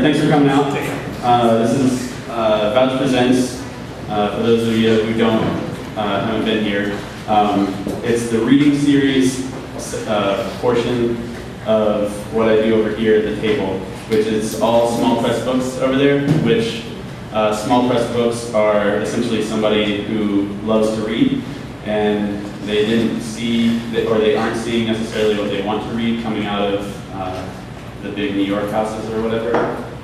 Thanks for coming out. This is Vouched Presents. For those of you who haven't been here, it's the reading series portion of what I do over here at the table, which is all small press books over there, which small press books are essentially somebody who loves to read, and they didn't see, or they aren't seeing necessarily what they want to read coming out of the big New York houses or whatever,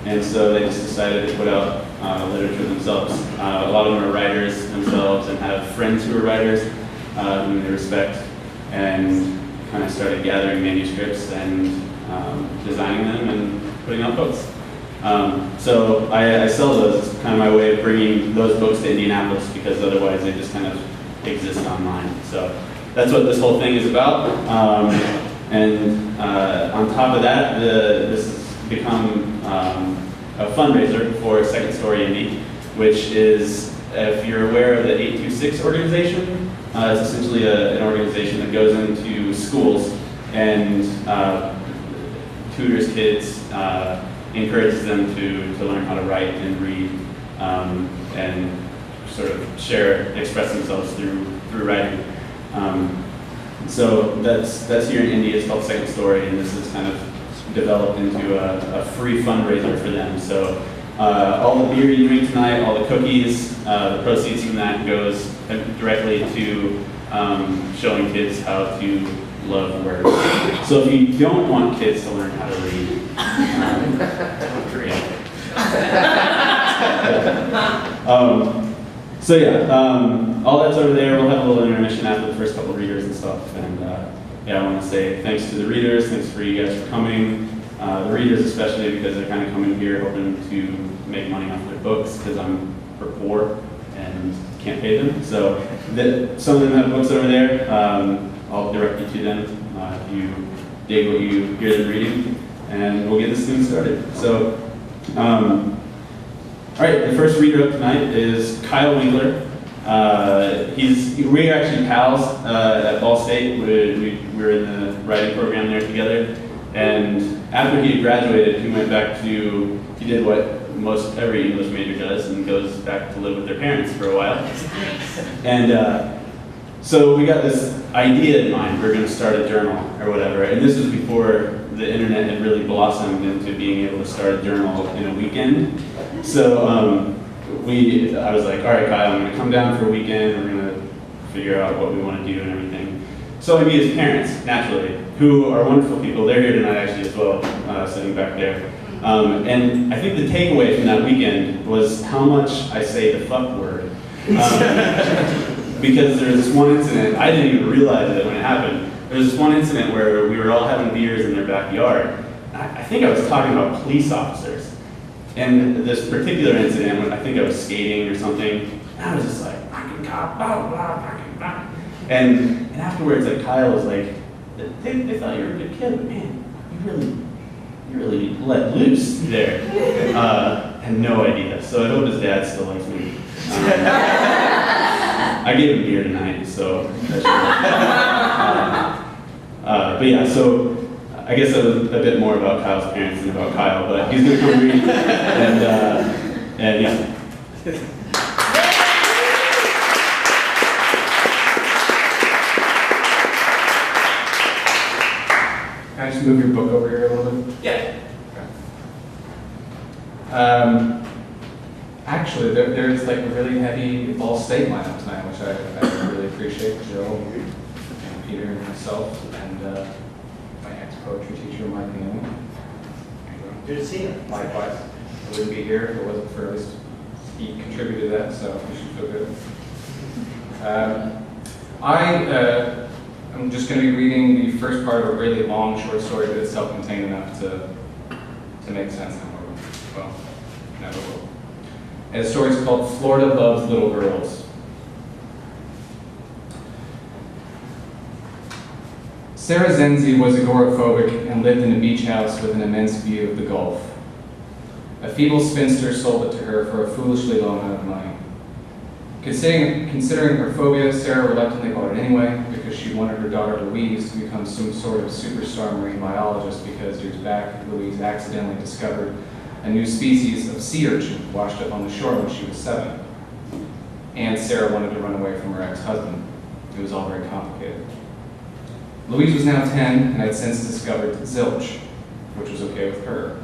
and so they just decided to put out literature themselves. A lot of them are writers themselves and have friends who are writers whom they respect, and kind of started gathering manuscripts and designing them and putting out books. So I sell those. It's kind of my way of bringing those books to Indianapolis, because otherwise they just kind of exist online. So that's what this whole thing is about. And on top of that, this has become a fundraiser for Second Story Indy, which is, if you're aware of the 826 organization, it's essentially an organization that goes into schools and tutors kids, encourages them to learn how to write and read, and sort of express themselves through writing. So that's here in Indy. It's called Second Story, and this is kind of developed into a free fundraiser for them. So all the beer you drink tonight, all the cookies, the proceeds from that goes directly to showing kids how to love words. So if you don't want kids to learn how to read, so yeah, all that's over there. We'll have a little intermission after the first couple of readers and stuff. And yeah, I want to say thanks to the readers. Thanks for you guys for coming. The readers especially, because they're kind of coming here hoping to make money off their books, because we're poor and can't pay them. So some of them have books over there. I'll direct you to them if you dig what you hear them reading, and we'll get this thing started. So, all right, the first reader up tonight is Kyle Winkler. We're actually pals at Ball State. We were in the writing program there together. And after he had graduated, he did what most every English major does, and goes back to live with their parents for a while. And so we got this idea in mind. We're going to start a journal or whatever. And this was before the internet had really blossomed into being able to start a journal in a weekend. So I was like, all right, Kyle, I'm going to come down for a weekend. We're going to figure out what we want to do and everything. So I meet his parents, naturally, who are wonderful people. They're here tonight, actually, as well, sitting back there. And I think the takeaway from that weekend was how much I say the fuck word. Because there was this one incident, I didn't even realize it when it happened. There was this one incident where we were all having beers in their backyard. I think I was talking about police officers. And this particular incident, when I think I was skating or something, and I was just like, fucking cop, blah, blah, fucking blah. And afterwards, like, Kyle was like, they thought you were a good kid, but man, you really let loose there. Had no idea. So I hope his dad still likes me. I gave him beer tonight, so that should but yeah, so I guess that was a bit more about Kyle's parents than about Kyle, but he's gonna come read, and yeah. Can I just move your book over here a little bit? Yeah. Okay. Actually, there's like a really heavy Ball State lineup tonight, which I really appreciate. Joe, and Peter, and myself, and my ex-poetry teacher, Mike Neely. Good to see you. Likewise. I wouldn't be here if it wasn't for at least he contributed to that, so we should feel good. I'm just going to be reading the first part of a really long short story, but it's self-contained enough to make sense. Well, never will. And the story is called Florida Loves Little Girls. Sarah Zenzi was agoraphobic and lived in a beach house with an immense view of the Gulf. A feeble spinster sold it to her for a foolishly low amount of money. Considering her phobia, Sarah reluctantly bought it anyway because she wanted her daughter Louise to become some sort of superstar marine biologist, because years back, Louise accidentally discovered a new species of sea urchin washed up on the shore when she was 7. And Sarah wanted to run away from her ex-husband. It was all very complicated. Louise was now 10 and had since discovered zilch, which was okay with her.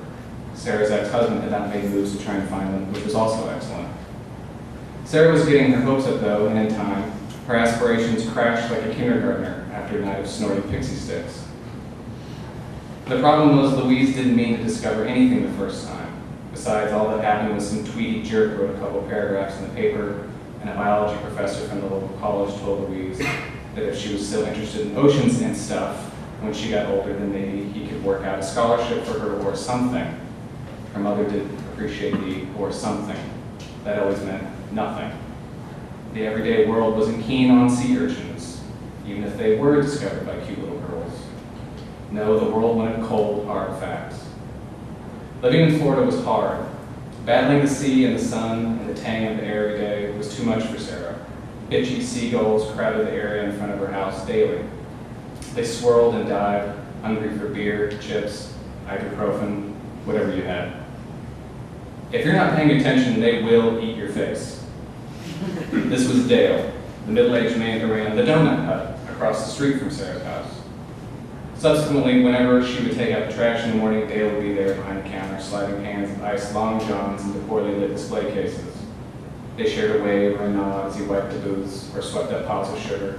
Sarah's ex-husband had not made moves to try and find them, which was also excellent. Sarah was getting her hopes up, though, and in time, her aspirations crashed like a kindergartner after a night of snorting pixie sticks. The problem was Louise didn't mean to discover anything the first time. Besides, all that happened was some tweedy jerk wrote a couple paragraphs in the paper, and a biology professor from the local college told Louise that if she was still interested in oceans and stuff, when she got older, then maybe he could work out a scholarship for her or something. Her mother didn't appreciate the or something. That always meant nothing. The everyday world wasn't keen on sea urchins, even if they were discovered by cute little girls. No, the world wanted cold, hard facts. Living in Florida was hard. Battling the sea and the sun and the tang of the air every day was too much for Sarah. Bitchy seagulls crowded the area in front of her house daily. They swirled and dived, hungry for beer, chips, ibuprofen, whatever you had. If you're not paying attention, they will eat your face. This was Dale, the middle-aged man who ran the donut hut across the street from Sarah's house. Subsequently, whenever she would take out the trash in the morning, Dale would be there behind the counter, sliding cans of iced Long Johns into poorly lit display cases. They shared a wave or a nod as he wiped the booths or swept up piles of sugar.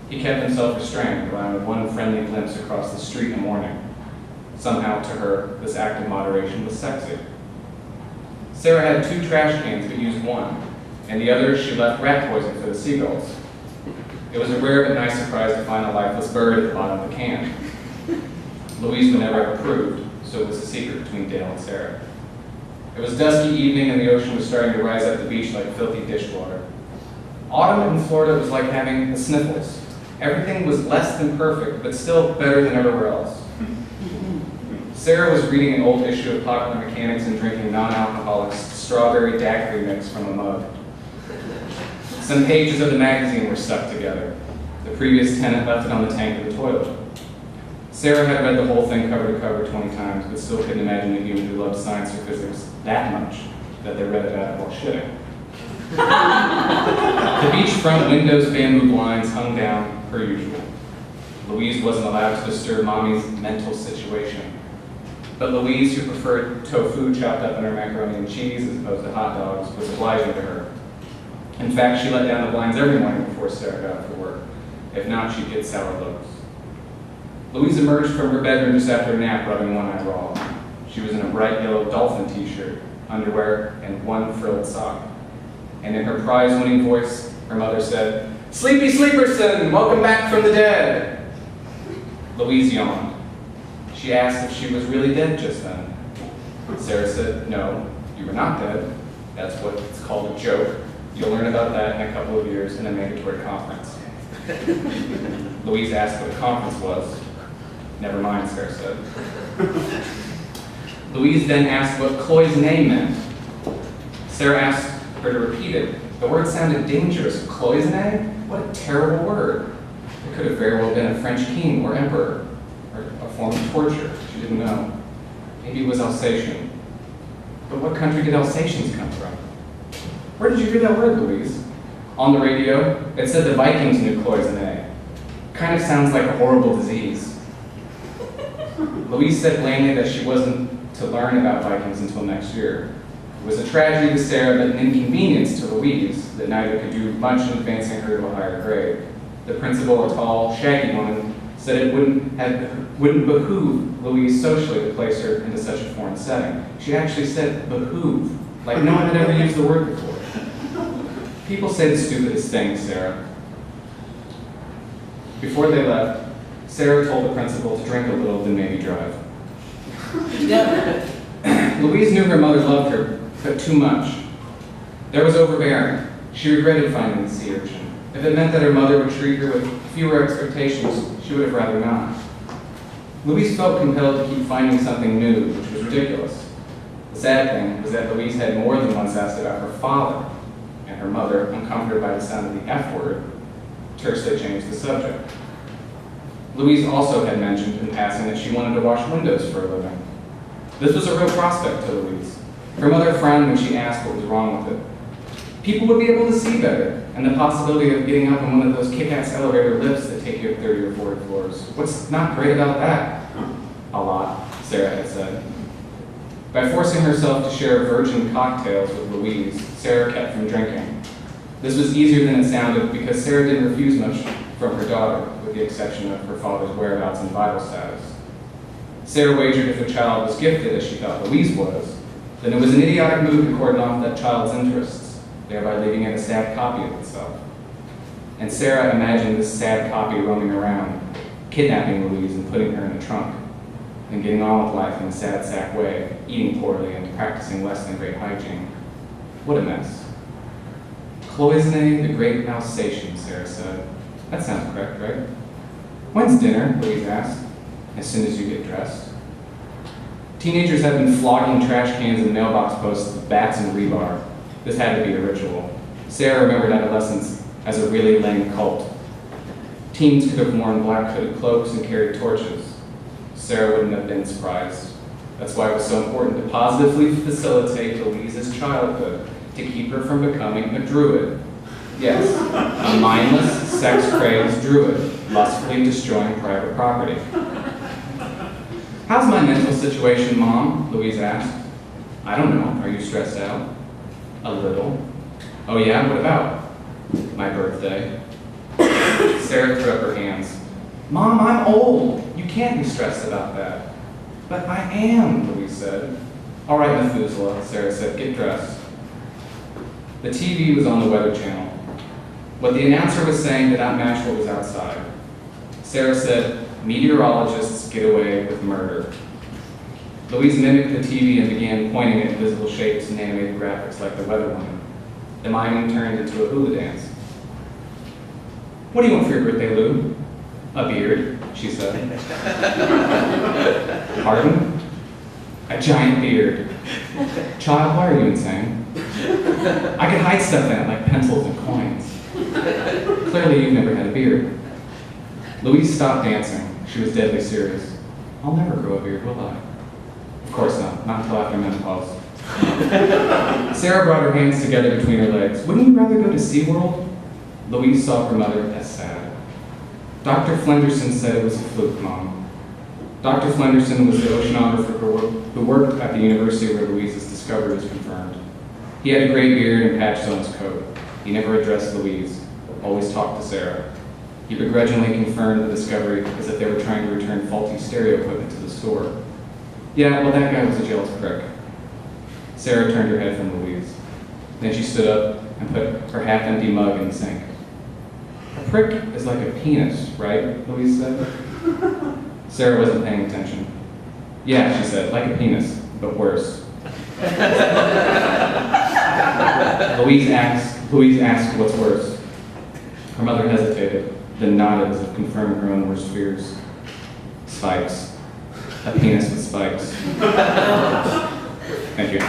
He kept himself restrained, allowing one friendly glimpse across the street in the morning. Somehow, to her, this act of moderation was sexy. Sarah had 2 trash cans but used one, and the other she left rat poison for the seagulls. It was a rare but nice surprise to find a lifeless bird at the bottom of the can. Louise would never have approved, so it was a secret between Dale and Sarah. It was dusky evening and the ocean was starting to rise up the beach like filthy dishwater. Autumn in Florida was like having the sniffles. Everything was less than perfect, but still better than everywhere else. Sarah was reading an old issue of Popular Mechanics and drinking non-alcoholic strawberry daiquiri mix from a mug. Some pages of the magazine were stuck together. The previous tenant left it on the tank of the toilet. Sarah had read the whole thing cover to cover 20 times, but still couldn't imagine a human who loved science or physics that much that they read about it while shitting. The beachfront windows' bamboo blinds hung down per usual. Louise wasn't allowed to disturb Mommy's mental situation. But Louise, who preferred tofu chopped up in her macaroni and cheese as opposed to hot dogs, was obliging to her. In fact, she let down the blinds every morning before Sarah got up for work. If not, she'd get sour looks. Louise emerged from her bedroom just after a nap, rubbing one eye raw. She was in a bright yellow dolphin t-shirt, underwear, and one frilled sock. And in her prize-winning voice, her mother said, "Sleepy Sleeperson, welcome back from the dead." Louise yawned. She asked if she was really dead just then. Sarah said, "No, you were not dead. That's what's called a joke. You'll learn about that in a couple of years in a mandatory conference." Louise asked what a conference was. "Never mind," Sarah said. Louise then asked what cloisonne meant. Sarah asked her to repeat it. The word sounded dangerous. Cloisonne? What a terrible word. It could have very well been a French king or emperor, or a form of torture. She didn't know. Maybe it was Alsatian. But what country did Alsatians come from? Where did you hear that word, Louise? On the radio, it said the Vikings knew cloisonne. Kind of sounds like a horrible disease. Louise said blamingly that she wasn't to learn about Vikings until next year. It was a tragedy to Sarah, but an inconvenience to Louise that neither could do much in advancing her to a higher grade. The principal, a tall, shaggy woman, said it wouldn't behoove Louise socially to place her into such a foreign setting. She actually said behoove, like no one had ever used the word before. People say the stupidest things, Sarah. Before they left, Sarah told the principal to drink a little, then maybe drive. Louise knew her mother loved her, but too much. There was overbearing. She regretted finding the sea urchin. If it meant that her mother would treat her with fewer expectations, she would have rather not. Louise felt compelled to keep finding something new, which was ridiculous. The sad thing was that Louise had more than once asked about her father, and her mother, uncomforted by the sound of the F word, tersely changed the subject. Louise also had mentioned in passing that she wanted to wash windows for a living. This was a real prospect to Louise. Her mother frowned when she asked what was wrong with it. People would be able to see better, and the possibility of getting up on one of those kick-ass elevator lifts that take you up 30 or 40 floors. What's not great about that? A lot, Sarah had said. By forcing herself to share virgin cocktails with Louise, Sarah kept from drinking. This was easier than it sounded because Sarah didn't refuse much from her daughter, with the exception of her father's whereabouts and vital status. Sarah wagered if a child was gifted, as she thought Louise was, then it was an idiotic move to cordon off that child's interests, thereby leaving it a sad copy of itself. And Sarah imagined this sad copy roaming around, kidnapping Louise and putting her in a trunk, and getting on with life in a sad sack way, eating poorly and practicing less than great hygiene. What a mess. Cloisonne, the great Alsatian, Sarah said. That sounds correct, right? When's dinner? Louise asked. As soon as you get dressed. Teenagers had been flogging trash cans and mailbox posts with bats and rebar. This had to be a ritual. Sarah remembered adolescence as a really lame cult. Teens could have worn black hooded cloaks and carried torches. Sarah wouldn't have been surprised. That's why it was so important to positively facilitate Louise's childhood, to keep her from becoming a druid. Yes, a mindless, sex-crazed druid, lustfully destroying private property. How's my mental situation, Mom? Louise asked. I don't know. Are you stressed out? A little. Oh yeah, what about? My birthday. Sarah threw up her hands. Mom, I'm old. You can't be stressed about that. But I am, Louise said. All right, Methuselah, Sarah said, get dressed. The TV was on the Weather Channel. What the announcer was saying did not match what was outside. Sarah said, meteorologists get away with murder. Louise mimicked the TV and began pointing at invisible shapes and animated graphics like the weather woman. The miming turned into a hula dance. What do you want for your birthday, Lou? A beard, she said. Pardon? A giant beard. Child, why are you insane? I can hide stuff in it like pencils and coins. Clearly you've never had a beard. Louise stopped dancing. She was deadly serious. I'll never grow a beard, will I? Of course not until after menopause. Sarah brought her hands together between her legs. Wouldn't you rather go to SeaWorld? Louise saw her mother as sad. Dr. Flenderson said it was a fluke, Mom. Dr. Flenderson was the oceanographer who worked at the university where Louise's discovery was confirmed. He had a gray beard and patches on his coat. He never addressed Louise, always talked to Sarah. He begrudgingly confirmed the discovery as if they were trying to return faulty stereo equipment to the store. Yeah, well, that guy was a jealous prick. Sarah turned her head from Louise. Then she stood up and put her half-empty mug in the sink. A prick is like a penis, right? Louise said. Sarah wasn't paying attention. Yeah, she said, like a penis, but worse. Louise asked what's worse. Her mother hesitated, then nodded as if confirming her own worst fears. Spikes. A penis with spikes. Thank you.